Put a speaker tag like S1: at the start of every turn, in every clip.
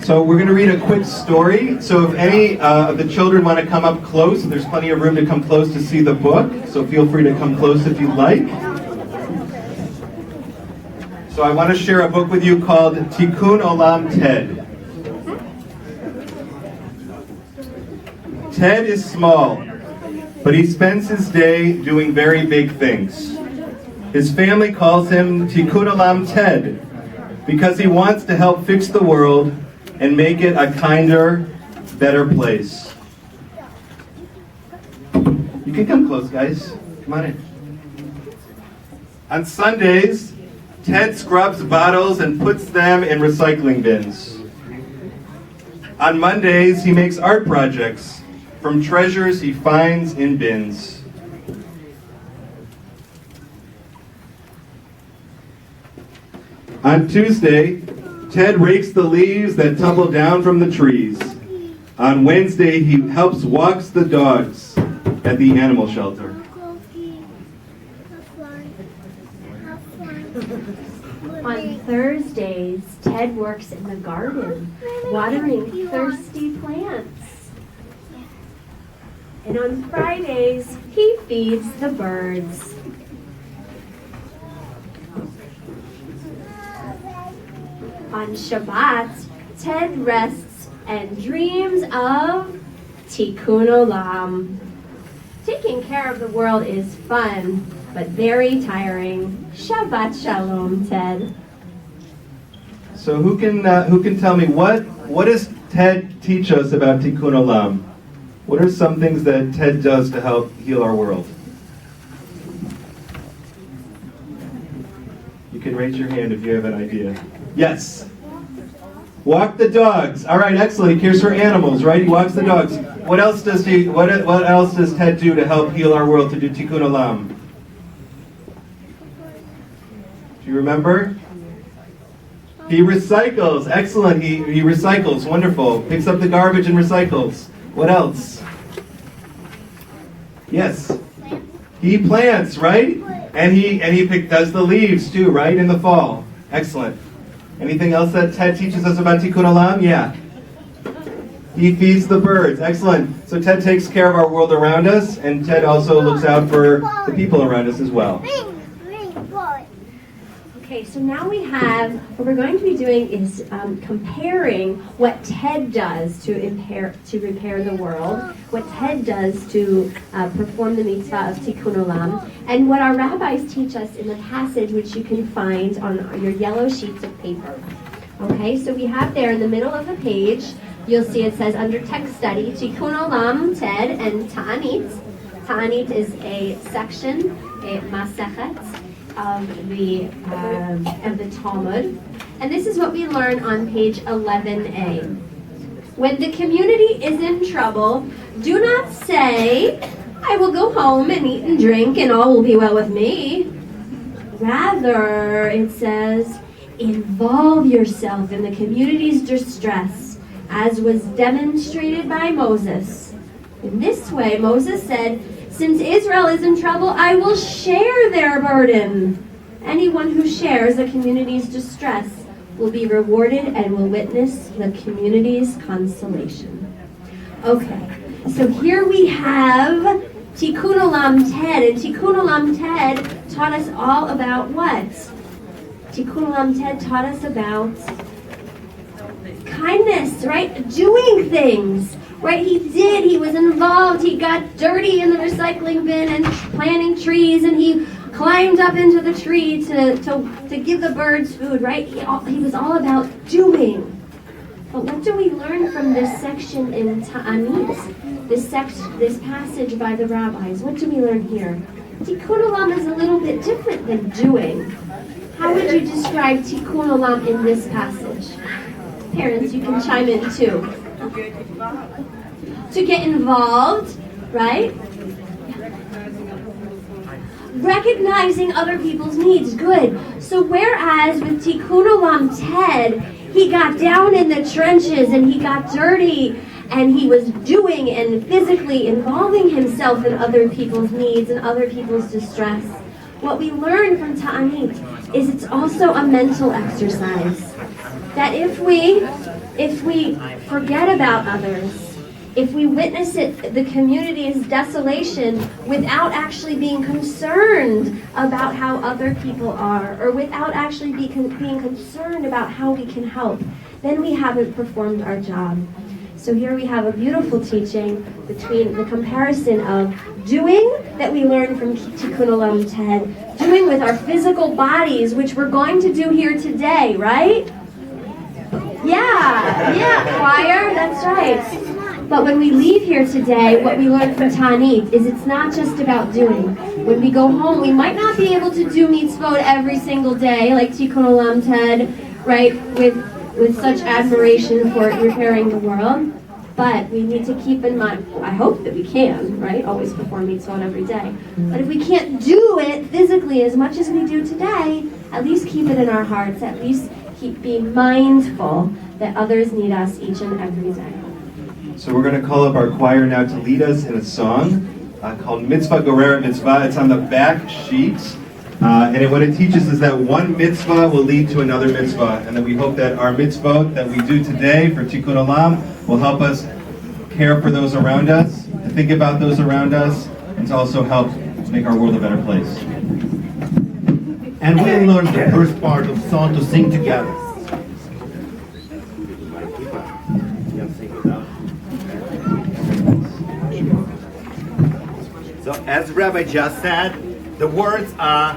S1: So we're going to read a quick story. So if any of the children want to come up close, there's plenty of room to come close to see the book. So feel free to come close if you'd like. So I want to share a book with you called Tikkun Olam Ted. Ted is small, but he spends his day doing very big things. His family calls him Tikkun Olam Ted because he wants to help fix the world and make it a kinder, better place. You can come close, guys. Come on in. On Sundays, Ted scrubs bottles and puts them in recycling bins. On Mondays, he makes art projects from treasures he finds in bins. On Tuesday, Ted rakes the leaves that tumble down from the trees. On Wednesday, he helps walk the dogs at the animal shelter.
S2: On Thursdays, Ted works in the garden, watering thirsty plants. And on Fridays, he feeds the birds. On Shabbat, Ted rests and dreams of Tikkun Olam. Taking care of the world is fun, but very tiring. Shabbat Shalom, Ted.
S1: So who can tell me what does Ted teach us about Tikkun Olam? What are some things that Ted does to help heal our world? You can raise your hand if you have an idea. Yes. Walk the dogs. All right, excellent. He cares for animals, right? He walks the dogs. What else does Ted do to help heal our world, to do Tikkun Olam? Do you remember? He recycles. Excellent. He recycles. Wonderful. Picks up the garbage and recycles. What else? Yes. He plants, right? And he does the leaves too, right? In the fall. Excellent. Anything else that Ted teaches us about Tikkun Olam? Yeah. He feeds the birds. Excellent. So Ted takes care of our world around us, and Ted also looks out for the people around us as well.
S2: Okay, so now we have, what we're going to be doing is comparing what Ted does to repair the world, what Ted does to perform the mitzvah of Tikkun Olam, and what our rabbis teach us in the passage, which you can find on your yellow sheets of paper. Okay, so we have there in the middle of the page, you'll see it says under text study, Tikkun Olam, Ted, and Ta'anit. Ta'anit is a section, a masechet, of the Talmud. And this is what we learn on page 11a. When the community is in trouble, do not say, I will go home and eat and drink and all will be well with me. Rather, it says, involve yourself in the community's distress, as was demonstrated by Moses. In this way, Moses said, since Israel is in trouble, I will share their burden. Anyone who shares the community's distress will be rewarded and will witness the community's consolation. Okay, so here we have Tikkun Olam Ted, and Tikkun Olam Ted taught us all about what? Tikkun Olam Ted taught us about kindness, right? Doing things. Right, he was involved, he got dirty in the recycling bin and planting trees, and he climbed up into the tree to give the birds food, right? He was all about doing. But what do we learn from this section in Ta'anit, this passage by the rabbis? What do we learn here? Tikkun Olam is a little bit different than doing. How would you describe Tikkun Olam in this passage? Parents, you can chime in too. To get involved, right? Recognizing other people's needs, good. So whereas with Tikkun Olam Ted, he got down in the trenches and he got dirty and he was doing and physically involving himself in other people's needs and other people's distress. What we learn from Ta'anit is it's also a mental exercise. That if we if we forget about others, if we witness the community's desolation without actually being concerned about how other people are, or without actually being concerned about how we can help, then we haven't performed our job. So here we have a beautiful teaching between the comparison of doing that we learned from Tikkun Olam Ted, doing with our physical bodies, which we're going to do here today, right? Yeah, choir, that's right. But when we leave here today, what we learn from Tanit is it's not just about doing. When we go home, we might not be able to do mitzvot every single day, like Tikkun Olam Ted, right, with such admiration for repairing the world. But we need to keep in mind, I hope that we can, right, always perform mitzvot every day. But if we can't do it physically as much as we do today, at least keep it in our hearts, at least keep being mindful that others need us each and every day.
S1: So we're going to call up our choir now to lead us in a song called Mitzvah Goreret Mitzvah. It's on the back sheet. And what it teaches is that one mitzvah will lead to another mitzvah. And that we hope that our mitzvot that we do today for Tikkun Olam will help us care for those around us, to think about those around us, and to also help make our world a better place.
S3: And we learned the first part of the song to sing together. So as Rabbi just said, the words are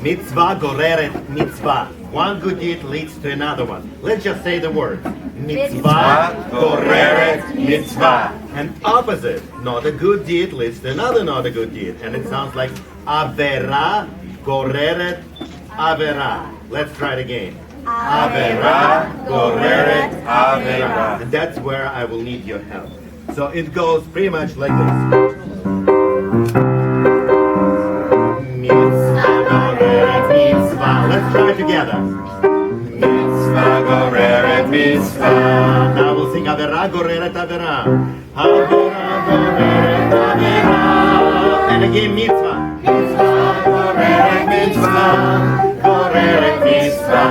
S3: mitzvah goreret mitzvah. One good deed leads to another one. Let's just say the words. Mitzvah goreret mitzvah. And opposite, not a good deed leads to another not a good deed. And it sounds like avera goreret avera. Let's try it again. Avera goreret avera. And that's where I will need your help. So it goes pretty much like this. Let's try it together. Mitzvah goreret mitzvah. Now we'll sing Avera goreret Avera. Avera goreret Avera. And again mitzvah. Mitzvah goreret mitzvah. Goreret mitzvah.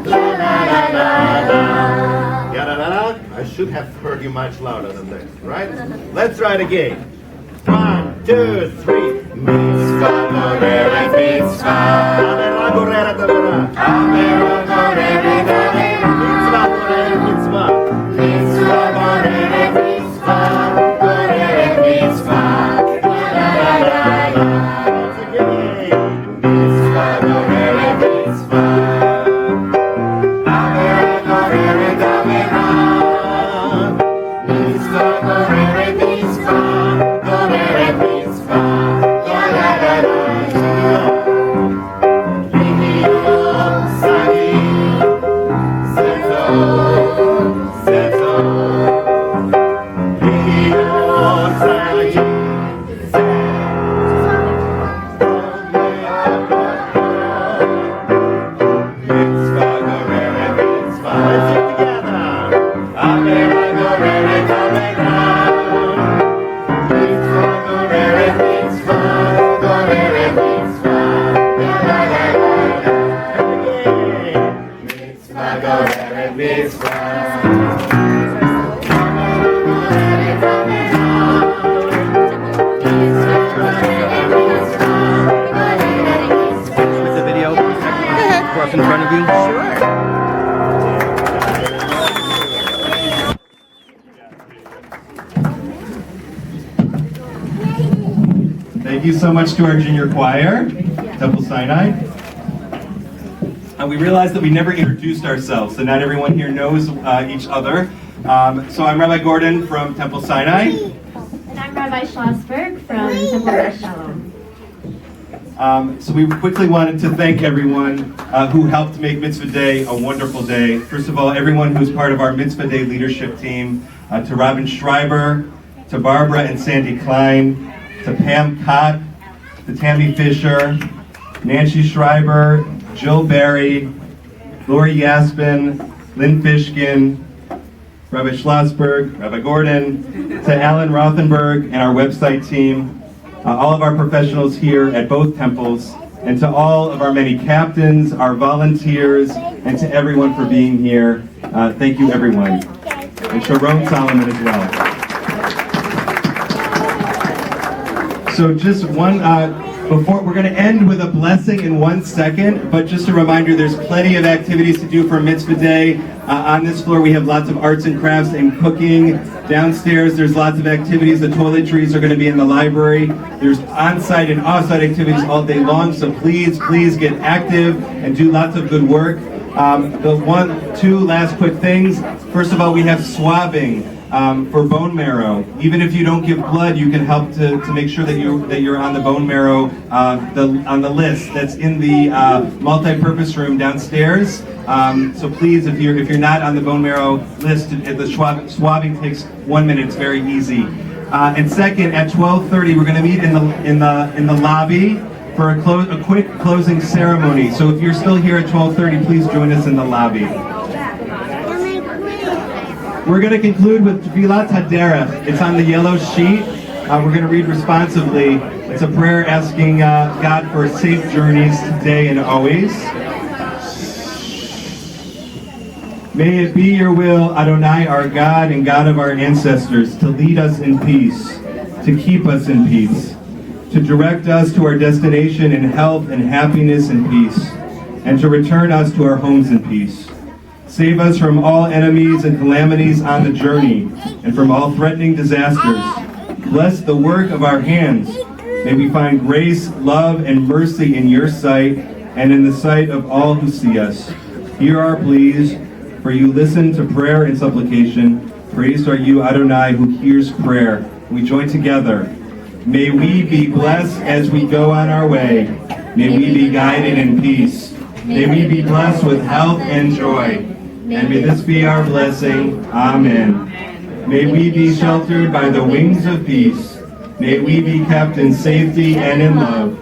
S3: La la la la la. Ya la la la. I should have heard you much louder than this, right? Let's try it again. 1, 2, 3. Mitzvah goreret mitzvah. Avera goreret avera. Avera goreret avera. Mitzvah goreret mitzvah. Mitzvah goreret mitzvah. Goreret mitzvah. La la la la. Once again. Mitzvah goreret mitzvah. Avera goreret avera. Mitzvah goreret mitzvah. Goreret mitzvah. La la la la.
S4: In front of you?
S1: Thank you so much to our junior choir, Temple Sinai. We realized that we never introduced ourselves, so not everyone here knows each other. So I'm Rabbi Gordon from Temple Sinai.
S2: And I'm Rabbi Schlossberg from Temple Shalom.
S1: So we quickly wanted to thank everyone who helped make Mitzvah Day a wonderful day. First of all, everyone who's part of our Mitzvah Day leadership team, to Robin Schreiber, to Barbara and Sandy Klein, to Pam Cott, to Tammy Fisher, Nancy Schreiber, Jill Berry, Lori Yaspin, Lynn Fishkin, Rabbi Schlossberg, Rabbi Gordon, to Alan Rothenberg and our website team, all of our professionals here at both temples, and to all of our many captains, our volunteers, and to everyone for being here. Thank you, everyone. And Sharon Solomon as well. So just one, before we're going to end with a blessing in 1 second, but just a reminder, there's plenty of activities to do for Mitzvah Day. On this floor we have lots of arts and crafts and cooking. Downstairs there's lots of activities. The toiletries are going to be in the library. There's on-site and off-site activities all day long, so please get active and do lots of good work. Two last quick things. First of all, we have swabbing for bone marrow. Even if you don't give blood, you can help to make sure that you're on the bone marrow on the list that's in the multi-purpose room downstairs. So please, if you're not on the bone marrow list, the swabbing takes 1 minute. It's very easy. And second, at 12:30, we're going to meet in the lobby for a quick closing ceremony. So if you're still here at 12:30, please join us in the lobby. We're going to conclude with Tfilat Haderech. It's on the yellow sheet. We're going to read responsively. It's a prayer asking God for safe journeys today and always. May it be your will, Adonai, our God and God of our ancestors, to lead us in peace, to keep us in peace, to direct us to our destination in health and happiness and peace, and to return us to our homes in peace. Save us from all enemies and calamities on the journey, and from all threatening disasters. Bless the work of our hands. May we find grace, love, and mercy in your sight, and in the sight of all who see us. Hear our pleas, for you listen to prayer and supplication. Praised are you, Adonai, who hears prayer. We join together. May we be blessed as we go on our way. May we be guided in peace. May we be blessed with health and joy. And may this be our blessing. Amen. May we be sheltered by the wings of peace. May we be kept in safety and in love.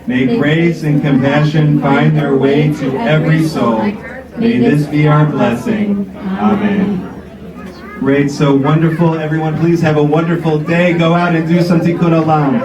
S1: May grace and compassion find their way to every soul. May this be our blessing. Amen. Great, so wonderful. Everyone, please have a wonderful day. Go out and do some tikkun olam.